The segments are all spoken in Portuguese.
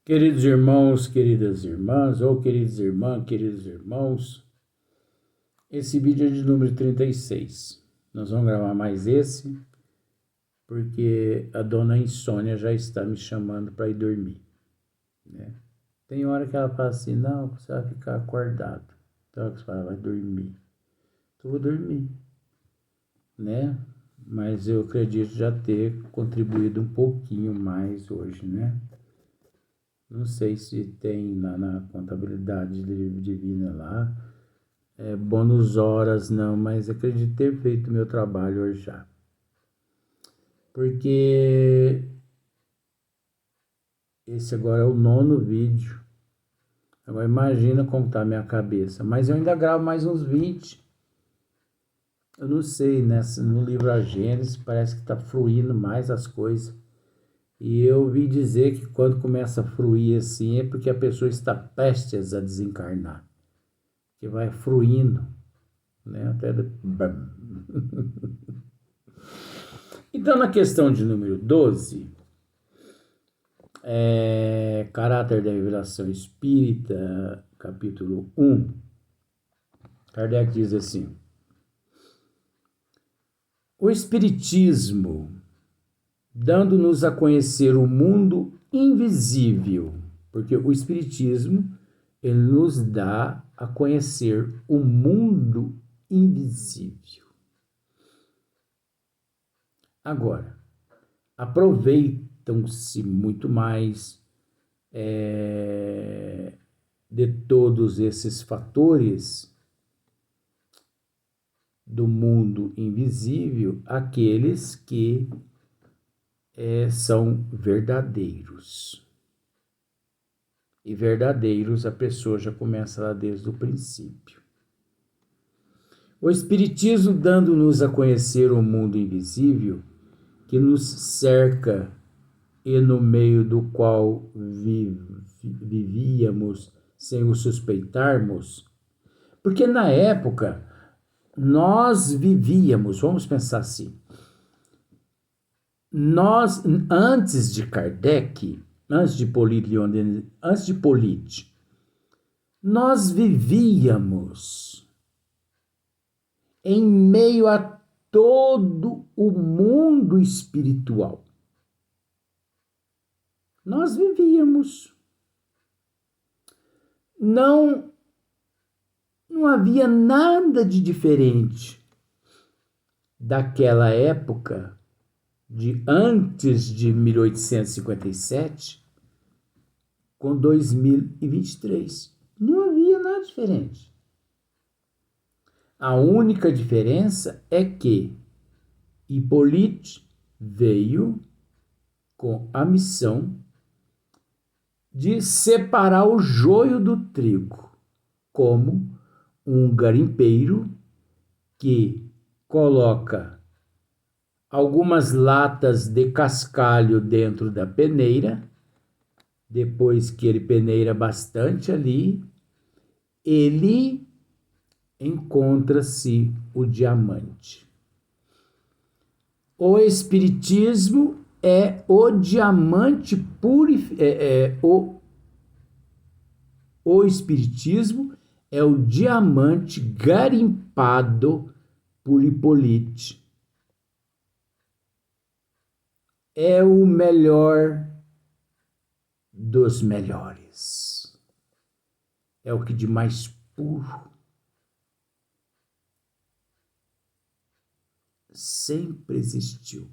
Queridos irmãos, queridas irmãs, ou queridas irmãs, queridos irmãos, esse vídeo é de número 36. Nós vamos gravar mais esse, porque a dona Insônia já está me chamando para ir dormir, né? Tem hora que ela fala assim, não, você vai ficar acordado. Então você fala, vai dormir. Então eu vou dormir, né? Mas eu acredito já ter contribuído um pouquinho mais hoje, né? Não sei se tem lá na contabilidade divina lá, bônus horas não, mas acredito ter feito meu trabalho hoje já. Porque esse agora é o 9º vídeo. Agora imagina como tá a minha cabeça. Mas eu ainda gravo mais uns 20. Eu não sei, no livro A Gênesis parece que tá fluindo mais as coisas. E eu ouvi dizer que quando começa a fluir assim é porque a pessoa está prestes a desencarnar. Que vai fluindo, né? Então, na questão de número 12, caráter da revelação espírita, capítulo 1, Kardec diz assim: o espiritismo, dando-nos a conhecer o mundo invisível, porque o espiritismo, ele nos dá a conhecer o mundo invisível. Agora, aproveitam-se muito mais de todos esses fatores do mundo invisível aqueles que são verdadeiros. E verdadeiros a pessoa já começa lá desde o princípio. O Espiritismo, dando-nos a conhecer o mundo invisível que nos cerca e no meio do qual vivíamos sem o suspeitarmos, porque na época nós vivíamos, vamos pensar assim, nós, antes de Kardec, antes de Polite, nós vivíamos em meio a todo o mundo espiritual. Nós vivíamos. Não havia nada de diferente daquela época de antes de 1857 com 2023. Não havia nada diferente. A única diferença é que Hipólite veio com a missão de separar o joio do trigo, como um garimpeiro que coloca algumas latas de cascalho dentro da peneira, depois que ele peneira bastante ali, ele encontra-se o diamante. O Espiritismo é o diamante o Espiritismo é o diamante garimpado por Hipólite. É o melhor dos melhores. É o que de mais puro sempre existiu.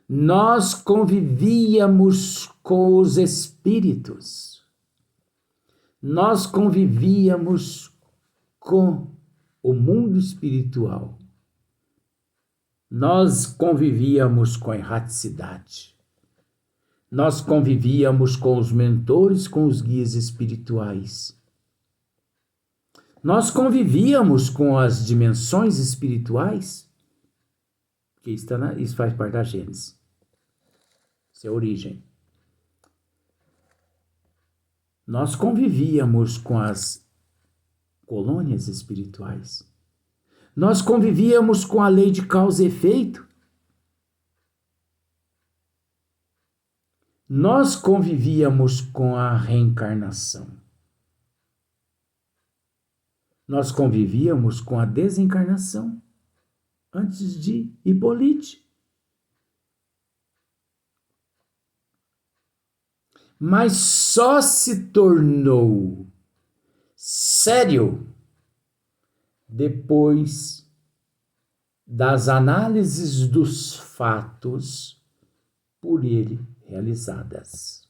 Nós convivíamos com os espíritos. Nós convivíamos com o mundo espiritual. Nós convivíamos com a erraticidade. Nós convivíamos com os mentores, com os guias espirituais. Nós convivíamos com as dimensões espirituais, porque isso faz parte da Gênesis. Isso é a origem. Nós convivíamos com as colônias espirituais. Nós convivíamos com a lei de causa e efeito. nós convivíamos com a reencarnação. Nós convivíamos com a desencarnação antes de Hipólite. Mas só se tornou sério depois das análises dos fatos por ele realizadas,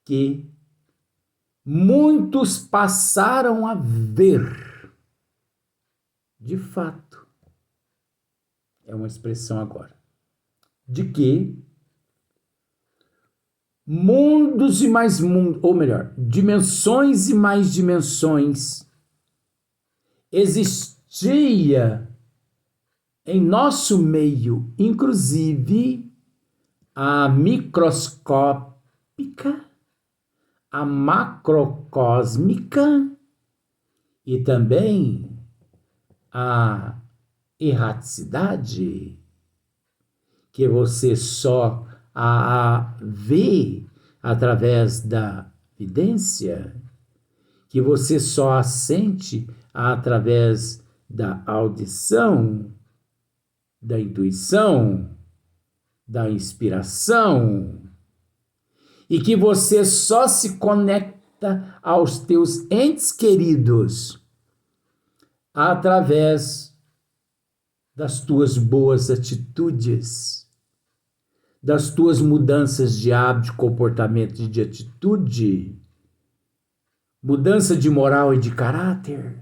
que muitos passaram a ver, de fato, é uma expressão agora, de que mundos e mais mundos, ou melhor, dimensões e mais dimensões, existia em nosso meio, inclusive a microscópica, a macrocósmica e também a erraticidade, que você só a vê através da vidência, que você só a sente através da audição, da intuição, da inspiração, e que você só se conecta aos teus entes queridos através das tuas boas atitudes, das tuas mudanças de hábito, de comportamento e de atitude, mudança de moral e de caráter,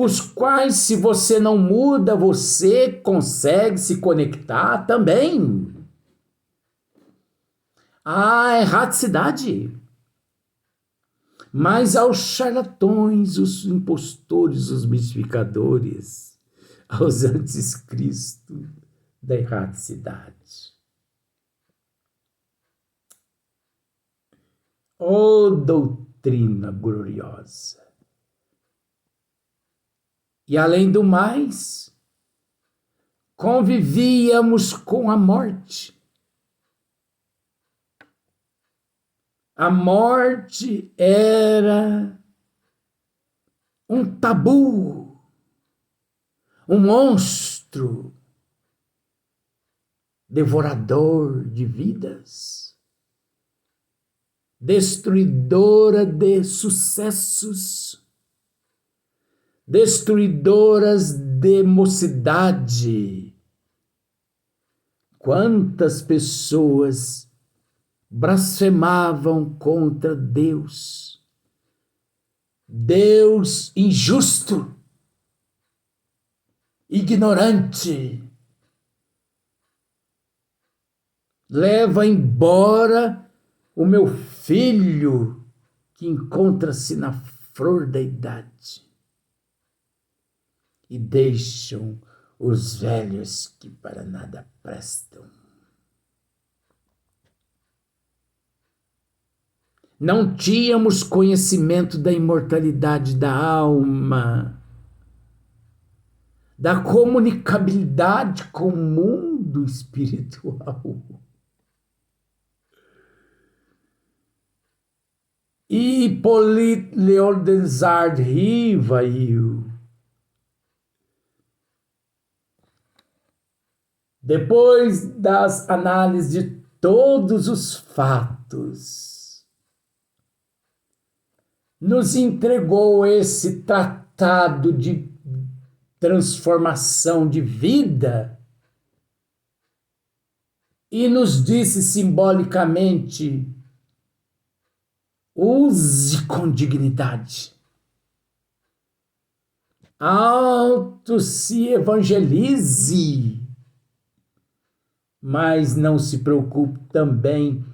os quais, se você não muda, você consegue se conectar também à erraticidade, mas aos charlatões, os impostores, os mistificadores, aos anticristo da erraticidade. Oh, doutrina gloriosa! E além do mais, convivíamos com a morte. A morte era um tabu, um monstro, devorador de vidas, destruidora de sucessos, destruidoras de mocidade. Quantas pessoas blasfemavam contra Deus, Deus injusto, ignorante, leva embora o meu filho que encontra-se na flor da idade, e deixam os velhos que para nada prestam. Não tínhamos conhecimento da imortalidade da alma, da comunicabilidade com o mundo espiritual. Hippolyte Leodenzard Rivail, depois das análises de todos os fatos, nos entregou esse tratado de transformação de vida e nos disse simbolicamente: use com dignidade, auto-se evangelize, mas não se preocupe também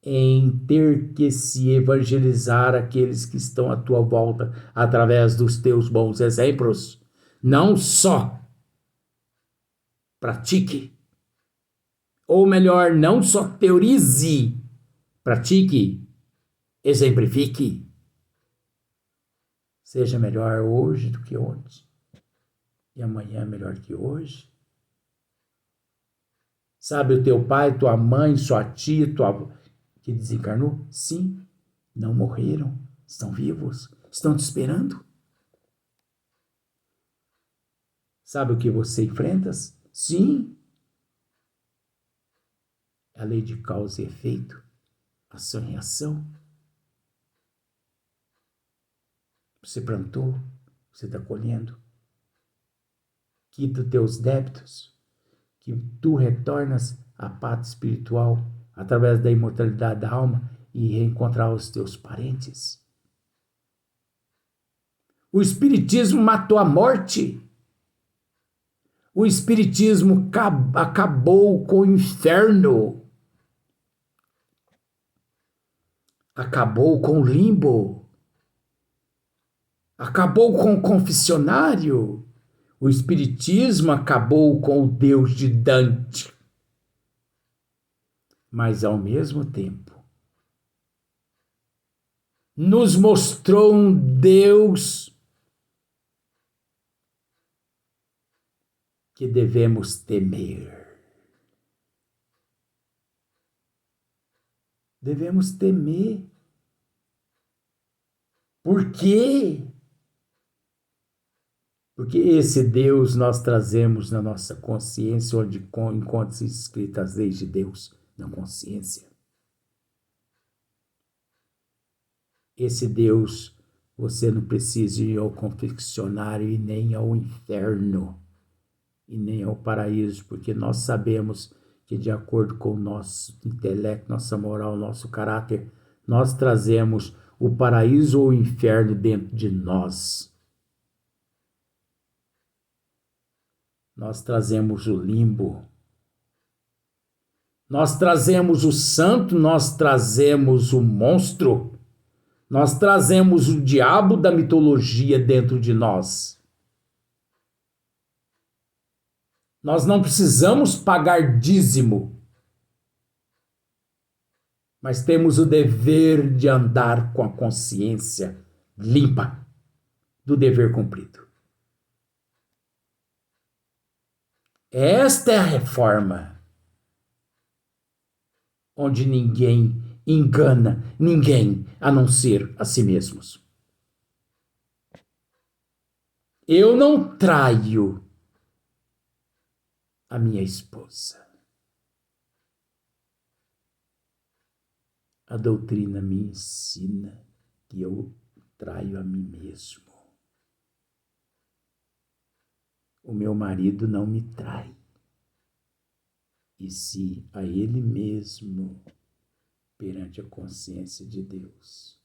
em ter que se evangelizar aqueles que estão à tua volta através dos teus bons exemplos. Não só pratique, ou melhor, não só teorize, pratique, exemplifique. Seja melhor hoje do que ontem, e amanhã melhor que hoje. Sabe o teu pai, tua mãe, sua tia, tua avó, que desencarnou? Sim, não morreram, estão vivos, estão te esperando. Sabe o que você enfrenta? Sim, a lei de causa e efeito, ação e reação. Você plantou, você está colhendo. Quita os teus débitos, que tu retornas à pátria espiritual através da imortalidade da alma e reencontrar os teus parentes. O Espiritismo matou a morte. O Espiritismo acabou com o inferno. Acabou com o limbo. Acabou com o confessionário. O Espiritismo acabou com o Deus de Dante. Mas, ao mesmo tempo, nos mostrou um Deus que devemos temer. Devemos temer. Por quê? Porque esse Deus nós trazemos na nossa consciência, onde encontra-se escritas as leis de Deus na consciência. Esse Deus, você não precisa ir ao confessionário e nem ao inferno, e nem ao paraíso, porque nós sabemos que, de acordo com o nosso intelecto, nossa moral, nosso caráter, nós trazemos o paraíso ou o inferno dentro de nós. Nós trazemos o limbo. Nós trazemos o santo, nós trazemos o monstro. Nós trazemos o diabo da mitologia dentro de nós. Nós não precisamos pagar dízimo, mas temos o dever de andar com a consciência limpa do dever cumprido. Esta é a reforma, onde ninguém engana ninguém a não ser a si mesmos. Eu não traio a minha esposa. A doutrina me ensina que eu traio a mim mesmo. O meu marido não me trai, e se a ele mesmo perante a consciência de Deus.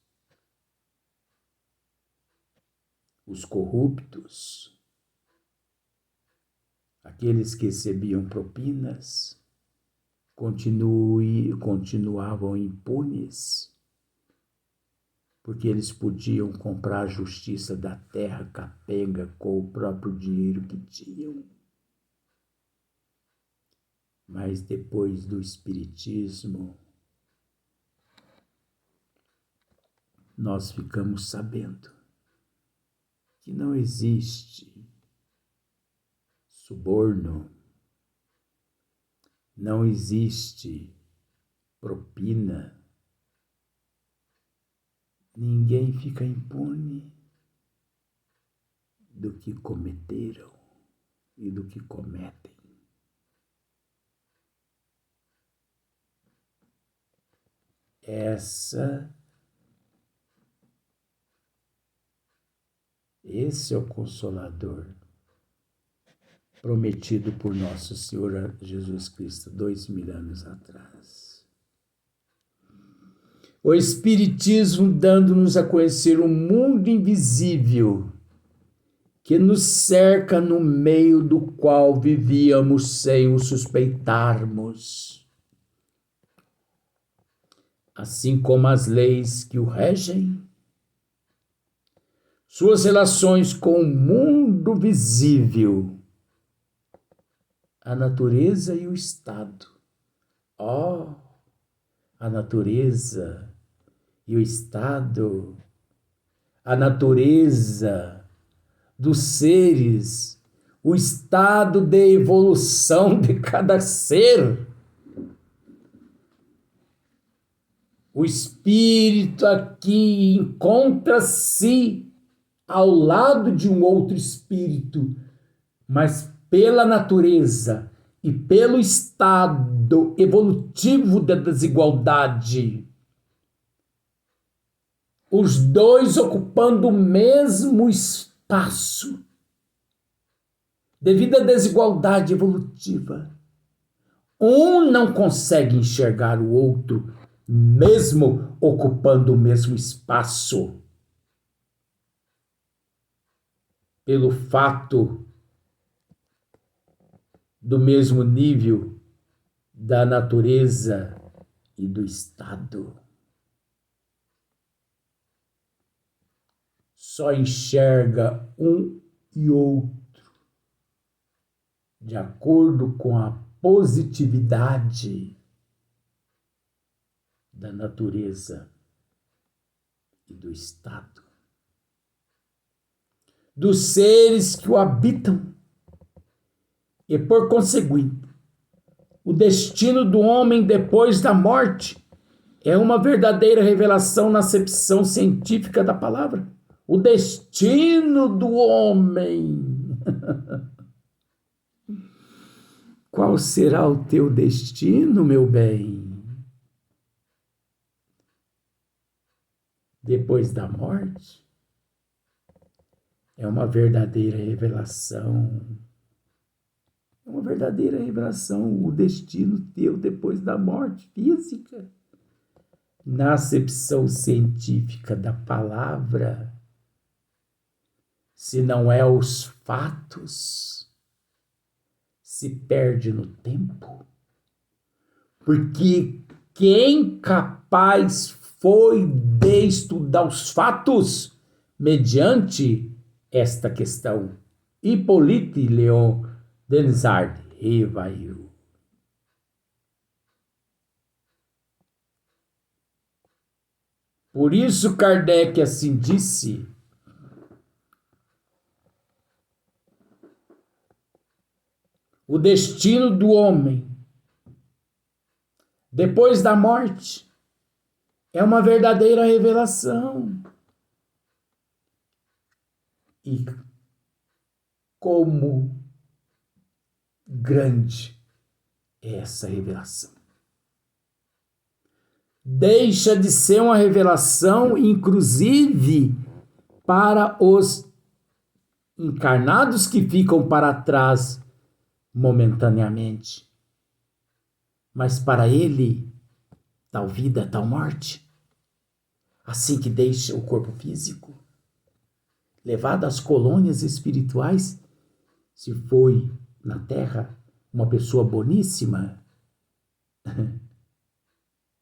Os corruptos, aqueles que recebiam propinas, continuavam impunes, porque eles podiam comprar a justiça da terra capenga com o próprio dinheiro que tinham. Mas depois do Espiritismo, nós ficamos sabendo que não existe suborno, não existe propina. Ninguém fica impune do que cometeram e do que cometem. Esse é o Consolador prometido por nosso Senhor Jesus Cristo 2000 anos atrás. O Espiritismo dando-nos a conhecer o mundo invisível que nos cerca, no meio do qual vivíamos sem o suspeitarmos. Assim como as leis que o regem, suas relações com o mundo visível, a natureza e o Estado. A natureza e o Estado, a natureza dos seres, o estado de evolução de cada ser, O espírito aqui encontra-se ao lado de um outro espírito, mas pela natureza e pelo estado evolutivo da desigualdade, os dois ocupando o mesmo espaço, devido à desigualdade evolutiva, um não consegue enxergar o outro, mesmo ocupando o mesmo espaço, pelo fato do mesmo nível da natureza e do estado. Só enxerga um e outro de acordo com a positividade da natureza e do estado, dos seres que o habitam, e por conseguinte, o destino do homem depois da morte é uma verdadeira revelação na acepção científica da palavra. O destino do homem. Qual será o teu destino, meu bem? Depois da morte? É uma verdadeira revelação. É uma verdadeira revelação, o destino teu depois da morte física. Na acepção científica da palavra, se não é os fatos, se perde no tempo. Porque quem capaz foi de estudar os fatos mediante esta questão? Hippolyte Léon Denisard Rivail. Por isso Kardec assim disse: o destino do homem depois da morte é uma verdadeira revelação. E como grande é essa revelação. Deixa de ser uma revelação, inclusive, para os encarnados que ficam para trás momentaneamente. Mas para ele, tal vida, tal morte, assim que deixa o corpo físico, levado às colônias espirituais, se foi na Terra uma pessoa boníssima,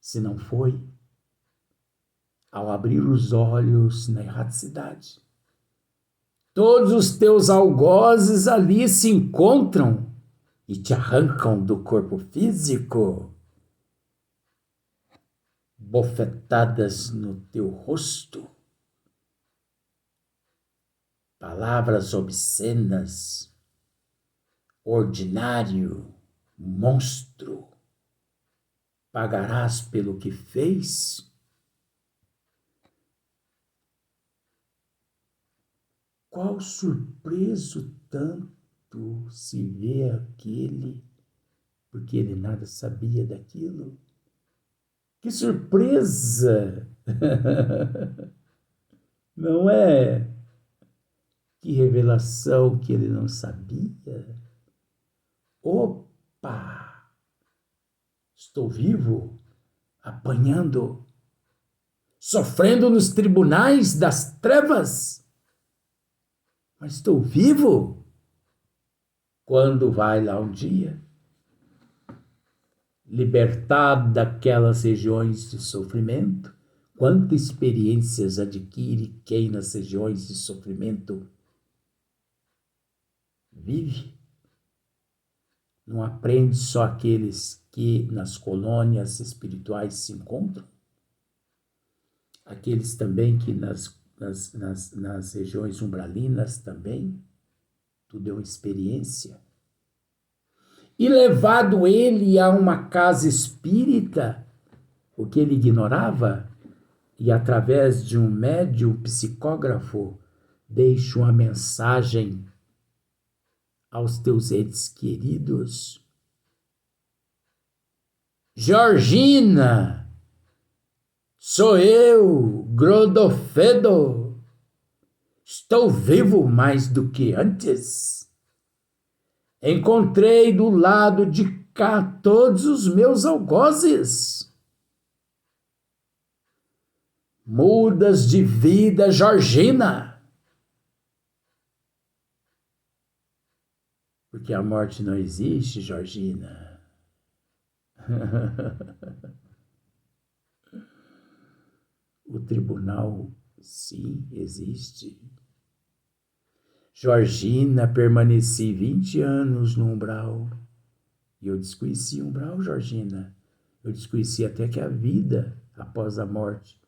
se não foi, ao abrir os olhos na erraticidade, todos os teus algozes ali se encontram e te arrancam do corpo físico, bofetadas no teu rosto, palavras obscenas, ordinário, monstro, pagarás pelo que fez? Qual surpreso tanto se vê aquele, porque ele nada sabia daquilo? Que surpresa! Não é? Que revelação que ele não sabia. Opa! Estou vivo, apanhando, sofrendo nos tribunais das trevas. Mas estou vivo. Quando vai lá um dia, libertado daquelas regiões de sofrimento, quantas experiências adquire quem nas regiões de sofrimento vive? Não aprende só aqueles que nas colônias espirituais se encontram? Aqueles também que nas regiões umbralinas também? Tudo é uma experiência. E levado ele a uma casa espírita, o que ele ignorava, e através de um médium psicógrafo, deixa uma mensagem aos teus entes queridos. Georgina, sou eu, Godofredo. Estou vivo mais do que antes. Encontrei do lado de cá todos os meus algozes. Mudas de vida, Georgina. Porque a morte não existe, Georgina. O tribunal, sim, existe. Georgina, permaneci 20 anos no umbral. E eu desconheci o umbral, Georgina. Eu desconheci até que a vida após a morte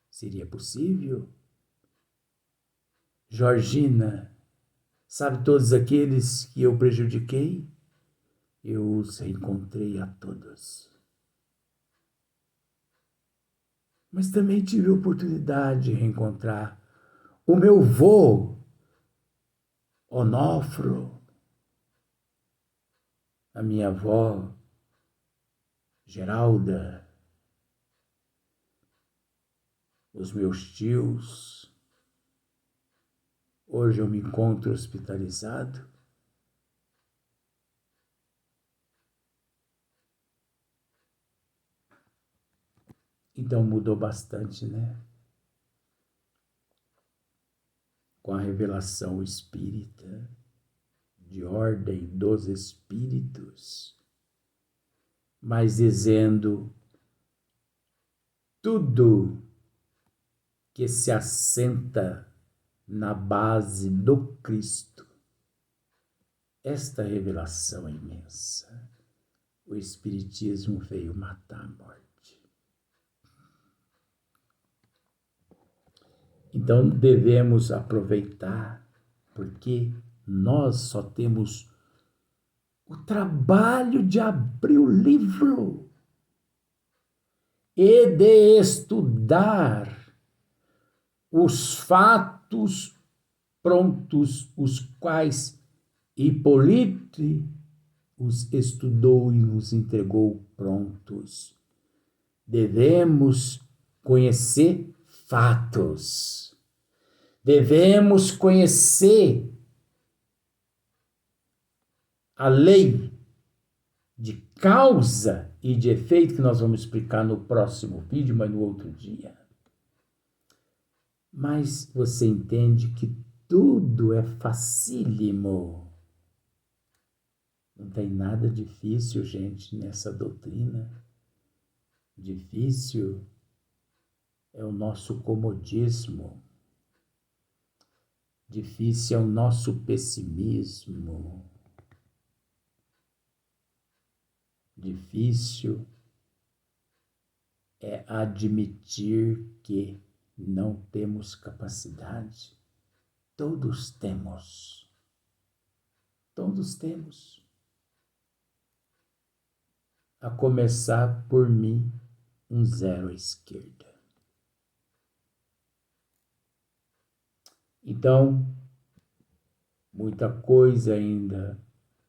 seria possível. Georgina, sabe todos aqueles que eu prejudiquei? Eu os reencontrei a todos. Mas também tive a oportunidade de reencontrar o meu vô, Onofro, a minha avó, Geralda, os meus tios. Hoje eu me encontro hospitalizado. Então mudou bastante, né? Com a revelação espírita, de ordem dos espíritos, mas dizendo tudo que se assenta na base do Cristo. Esta revelação é imensa. O Espiritismo veio matar a morte. Então devemos aproveitar, porque nós só temos o trabalho de abrir o livro e de estudar os fatos prontos, os quais Hipólite os estudou e nos entregou prontos. Devemos conhecer fatos. Devemos conhecer a lei de causa e de efeito, que nós vamos explicar no próximo vídeo, mas no outro dia. Mas você entende que tudo é facílimo. Não tem nada difícil, gente, nessa doutrina. Difícil é o nosso comodismo. Difícil é o nosso pessimismo. Difícil é admitir que não temos capacidade. Todos temos. Todos temos. A começar por mim, um zero à esquerda. Então, muita coisa ainda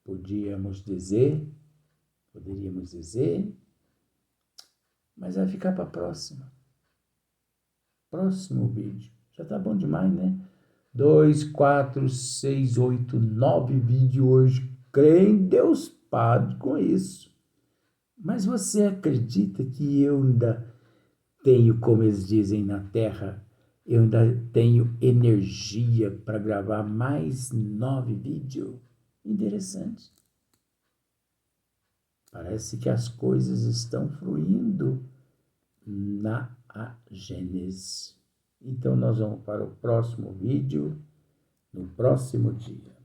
poderíamos dizer, mas vai ficar para a próxima. Próximo vídeo. Já tá bom demais, né? 2, 4, 6, 8, 9 vídeos hoje. Creio em Deus Padre com isso. Mas você acredita que eu ainda tenho, como eles dizem na Terra, eu ainda tenho energia para gravar mais 9 vídeos? Interessante. Parece que as coisas estão fluindo na Gênese. Então nós vamos para o próximo vídeo, no próximo dia.